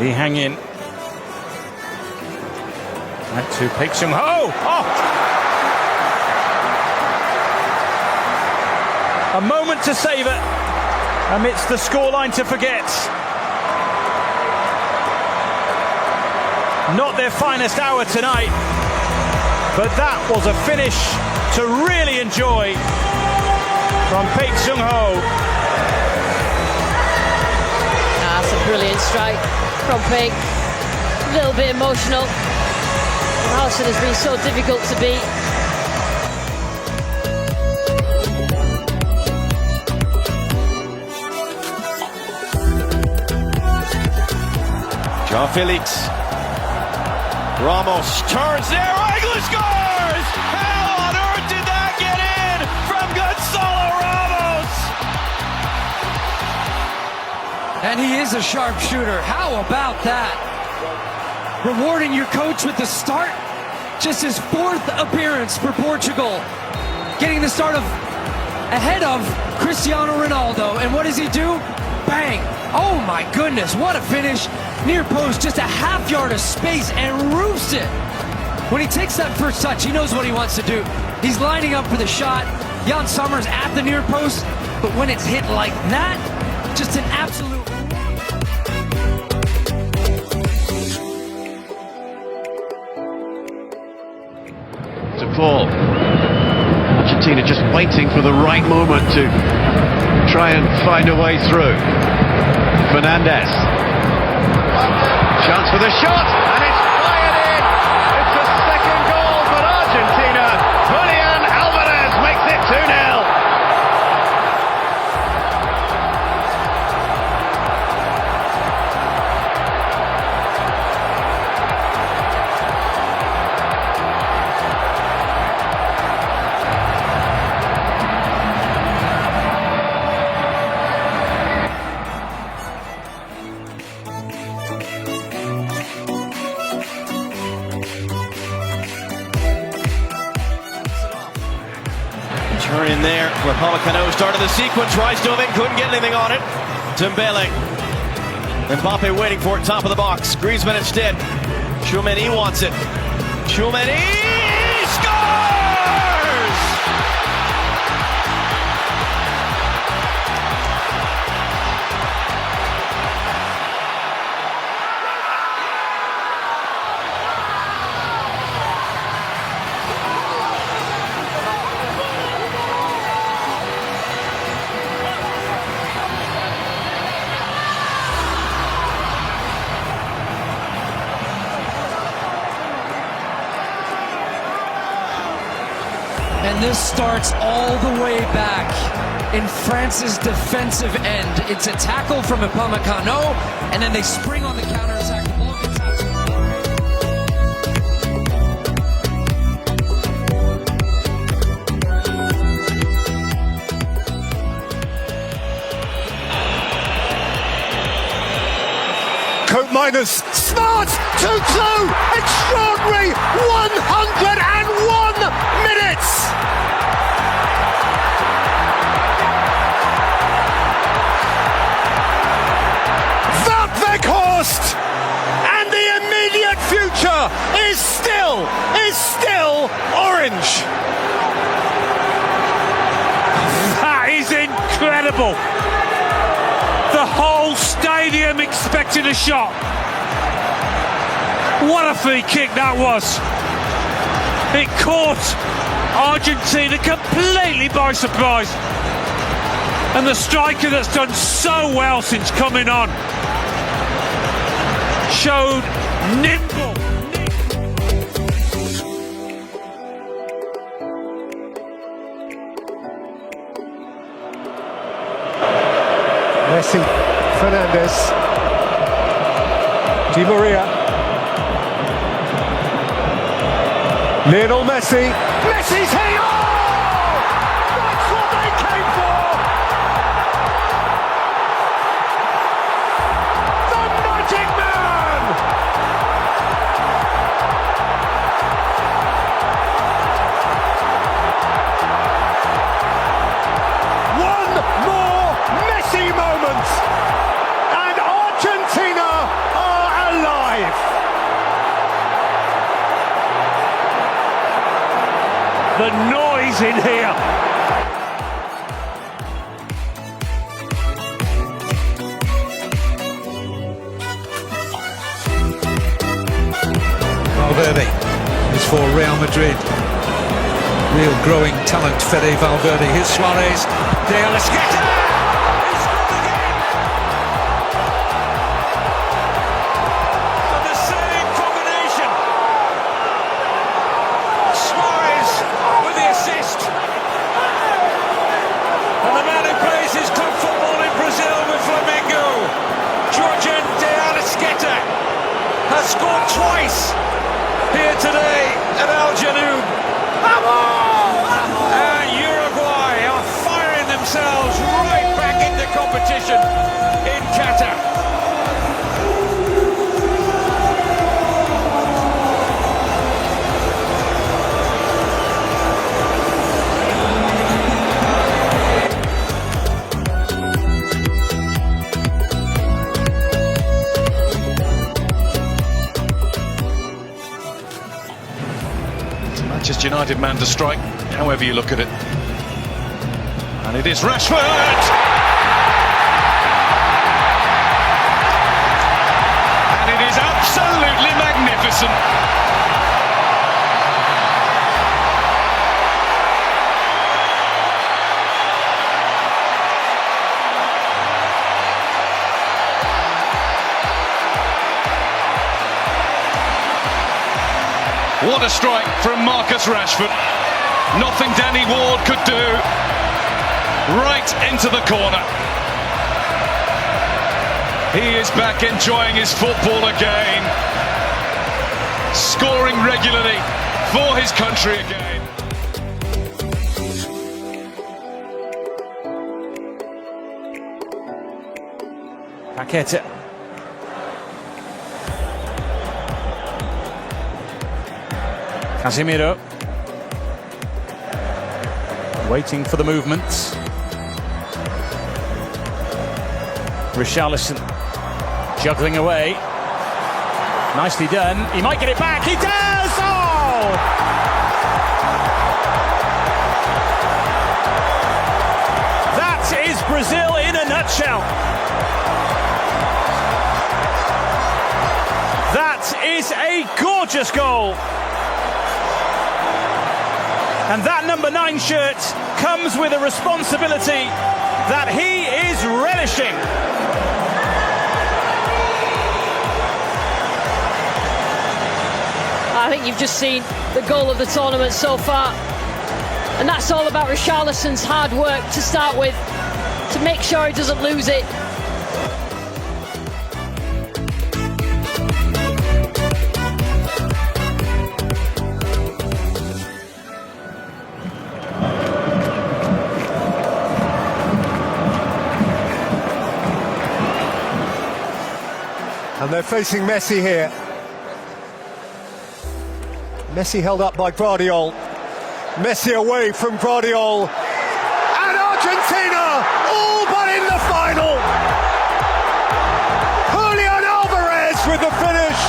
He hang in. Back to Park Sung-ho. Oh! A moment to savour amidst the scoreline to forget. Not their finest hour tonight, but that was a finish to really enjoy from Park Sung-ho. That's a brilliant strike from Park. A little bit emotional. Harrison has been so difficult to beat. João Felix. Ramos turns there, England scores! How on earth did that get in from Gonzalo Ramos? And he is a sharp shooter. How about that? Rewarding your coach with the start. Just his fourth appearance for Portugal. Getting the start of ahead of Cristiano Ronaldo. And what does he do? Bang! Oh my goodness, what a finish. Near post, just a half yard of space and roofs it. When he takes that first touch, he knows what he wants to do. He's lining up for the shot. Jan Sommer's at the near post, but when it's hit like that, just an absolute... To Paul. Argentina just waiting for the right moment to try and find a way through. Fernandez. Chance for the shot, and it's fired in. It's the second goal for Argentina. Julian Alvarez makes it 2-0. Turn in there, where Upamecano started the sequence. Rijsdoving couldn't get anything on it. Dembele. Mbappe waiting for it, top of the box. Griezmann instead. Tchouaméni wants it. Tchouaméni scores! And this starts all the way back in France's defensive end. It's a tackle from Upamecano, and then they spring on the counterattack. The ball gets out. Coat minus, smart, 2-2, extraordinary, 101 minutes. Weghorst, and the immediate future is still orange. That is incredible. The whole stadium expected a shot. What a free kick that was. It caught Argentina completely by surprise. And the striker that's done so well since coming on showed nimble. Messi, Fernandez, Di Maria, Lionel Messi, Messi's here! Oh! That's what they came for! The Magic Man! One more Messi moment, and Argentina are the noise in here. Valverde is for Real Madrid. Real growing talent, Fede Valverde. Here's Suarez. De La Esqueta! He scored again! And the same combination. Suarez with the assist. And the man who plays his club football in Brazil with Flamengo, Julian has scored twice here today at Al Janoub. And Uruguay are firing themselves right back into competition in Qatar. Manchester United man to strike, however you look at it. And it is Rashford! And it is absolutely magnificent. What a strike from Marcus Rashford. Nothing Danny Ward could do. Right into the corner. He is back enjoying his football again. Scoring regularly for his country again. Paqueta. Casemiro, waiting for the movements. Richarlison, juggling away. Nicely done. He might get it back. He does! Oh! That is Brazil in a nutshell. That is a gorgeous goal. And that number 9 shirt comes with a responsibility that he is relishing. I think you've just seen the goal of the tournament so far. And that's all about Richarlison's hard work to start with, to make sure he doesn't lose it. And they're facing Messi here. Messi held up by Guardiola. Messi away from Guardiola. And Argentina all but in the final. Julian Alvarez with the finish.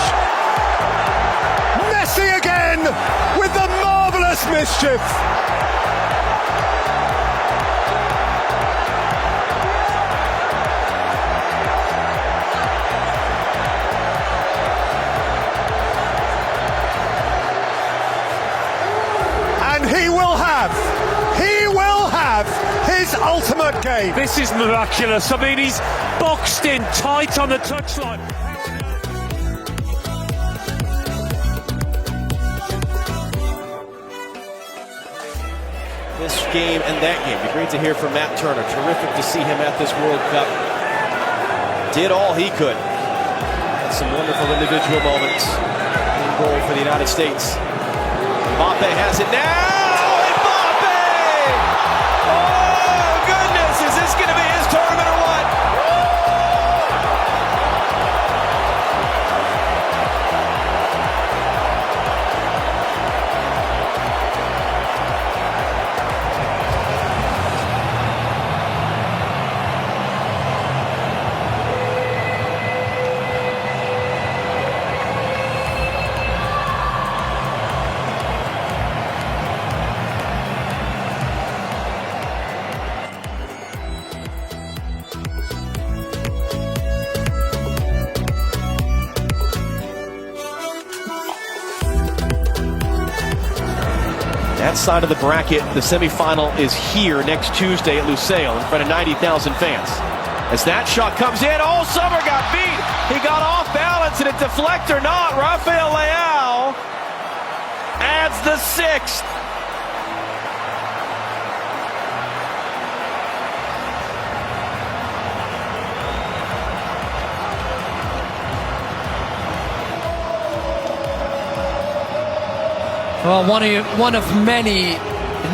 Messi again with the marvellous mischief. His ultimate game. This is miraculous. I mean, he's boxed in tight on the touchline. This game and that game. It'd be great to hear from Matt Turner. Terrific to see him at this World Cup. Did all he could. Had some wonderful individual moments. In goal for the United States. Mbappe has it now. Is this going to be his tournament or what? that side of the bracket. The semifinal is here next Tuesday at Lusail in front of 90,000 fans. As that shot comes in, Sommer got beat. He got off balance and it deflect or not. Rafael Leao adds the 6th. Well, one of many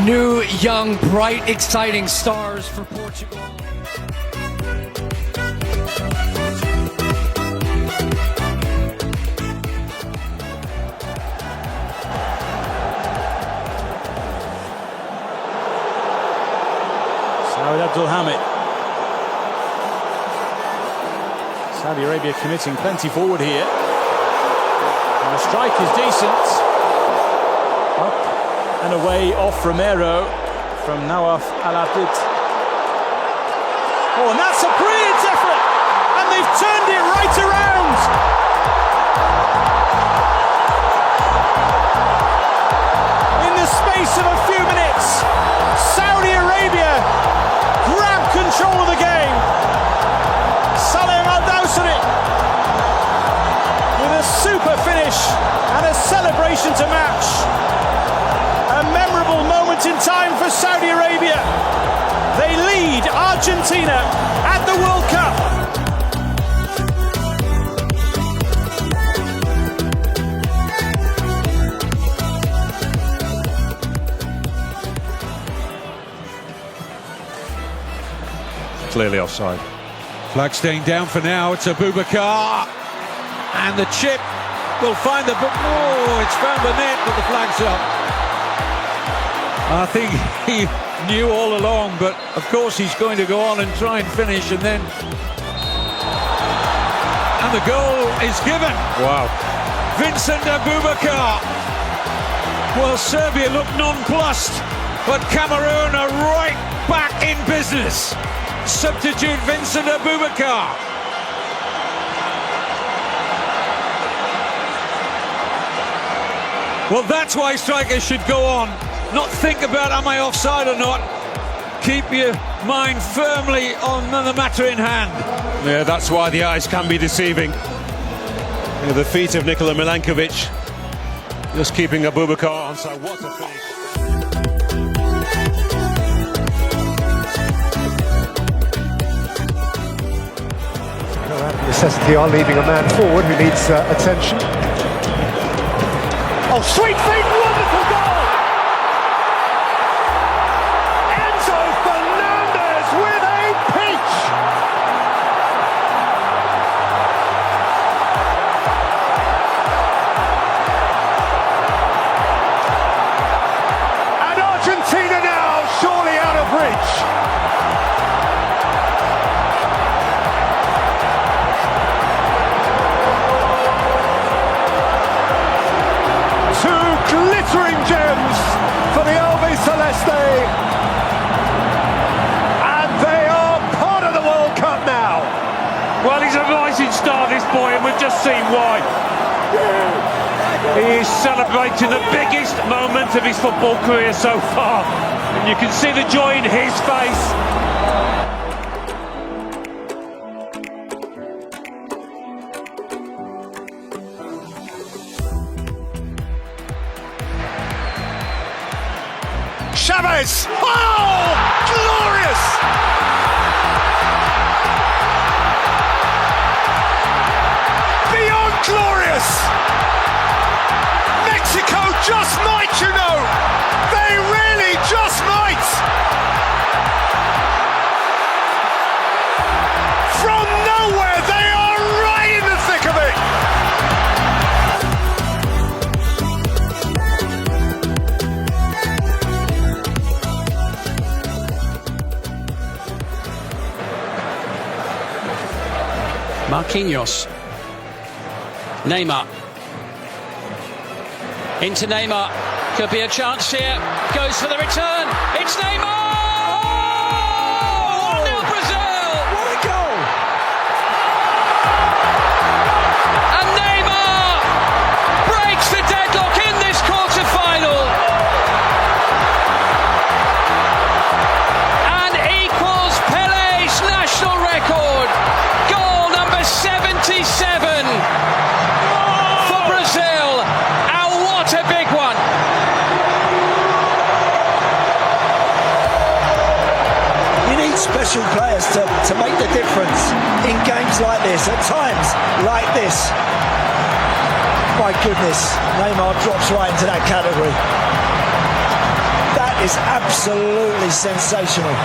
new, young, bright, exciting stars for Portugal. Saud Abdulhamid. Saudi Arabia committing plenty forward here. And the strike is decent. Up and away off Romero from Nawaf Al-Abid. Oh, and that's a brilliant effort! And they've turned it right around! In the space of a few minutes, Saudi Arabia grab control of the game. Salem Al-Dawsari with a super finish and a celebration to match. A memorable moment in time for Saudi Arabia. They lead Argentina at the World Cup. Clearly offside. Flag staying down for now. It's Abubakar. And the chip will find the... Oh, it's found the net, but the flag's up. I think he knew all along, but of course he's going to go on and try and finish, and then... And the goal is given. Wow. Vincent Abubakar. Well, Serbia look nonplussed, but Cameroon are right back in business. Substitute Vincent Abubakar. Well, that's why strikers should go on. Not think about am I offside or not. Keep your mind firmly on the matter in hand. Yeah, that's why the eyes can be deceiving. Yeah, the feet of Nikola Milankovic just keeping Abubakar onside. What a finish. Out of necessity are leaving a man forward who needs attention. Oh, sweet feet, wonderful goal! Enzo Fernandez with a peach! And Argentina now surely out of reach. Glittering gems for the Albi Celeste, and they are part of the World Cup now. Well, he's a rising star, this boy, and we've just seen why. He is celebrating the biggest moment of his football career so far, and you can see the joy in his face. Chavez! Oh, glorious! Beyond glorious! Mexico just might, you know! They really just might! From nowhere, they are right in the thick of it! Marquinhos. Neymar. Into Neymar. Could be a chance here. Goes for the return. It's Neymar! Oh! 1-0 Brazil! What a goal! And Neymar breaks the deadlock in this quarter-final. special players to make the difference in games like this, at times like this. My goodness, Neymar drops right into that category. That is absolutely sensational.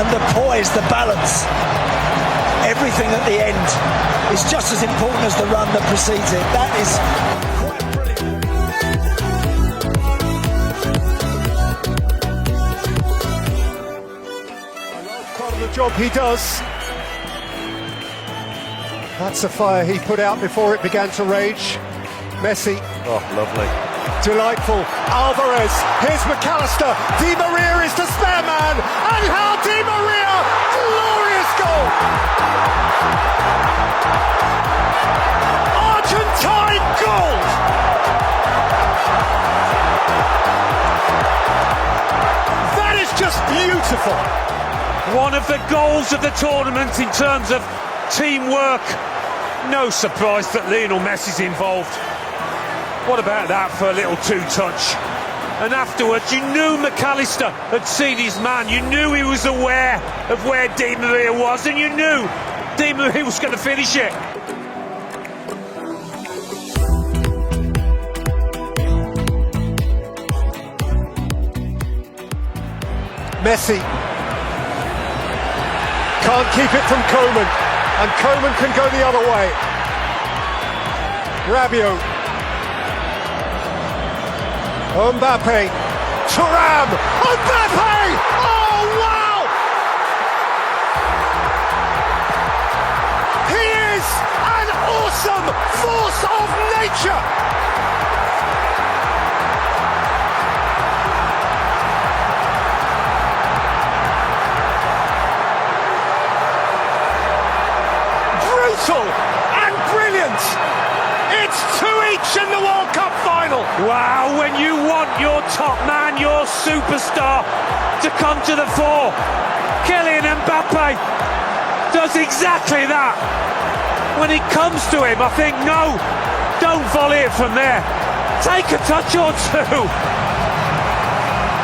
And the poise, the balance, everything at the end is just as important as the run that precedes it. That is quite brilliant. Part of the job he does. That's the fire he put out before it began to rage. Messi. Oh, lovely. Delightful. Alvarez. Here's McAllister. Di Maria is the spare man. And how Di Maria! Glorious goal! Argentine gold! That is just beautiful. One of the goals of the tournament in terms of teamwork. No surprise that Lionel Messi's involved. What about that for a little two-touch? And afterwards, you knew McAllister had seen his man. You knew he was aware of where Di Maria was, and you knew Di Maria was going to finish it. Messi can't keep it from Koeman, and Koeman can go the other way. Rabiot. Mbappe, Thuram, Mbappe! Oh wow! He is an awesome force of nature! Brutal and brilliant! It's 2-each in the World Cup final! Wow, when you want your top man, your superstar, to come to the fore, Kylian Mbappe does exactly that. When it comes to him, I think, no, don't volley it from there. Take a touch or two.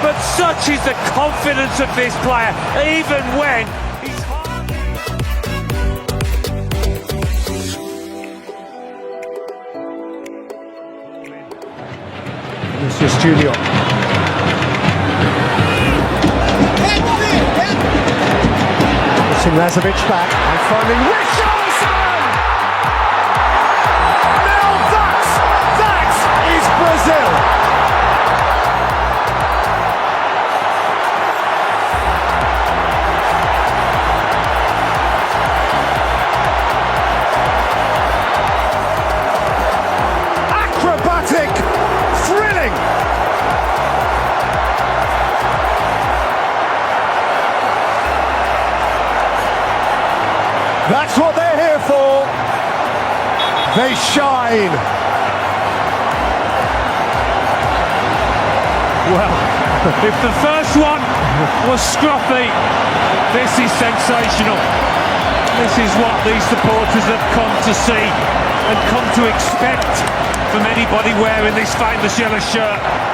But such is the confidence of this player, even when he's It's just Julian. Missing Lazovic back and finding Richarlison! Now that is Brazil! Acrobatic! Thrilling! That's what they're here for. They shine. well, if the first one was scruffy, this is sensational. This is what these supporters have come to see and come to expect from anybody wearing this famous yellow shirt.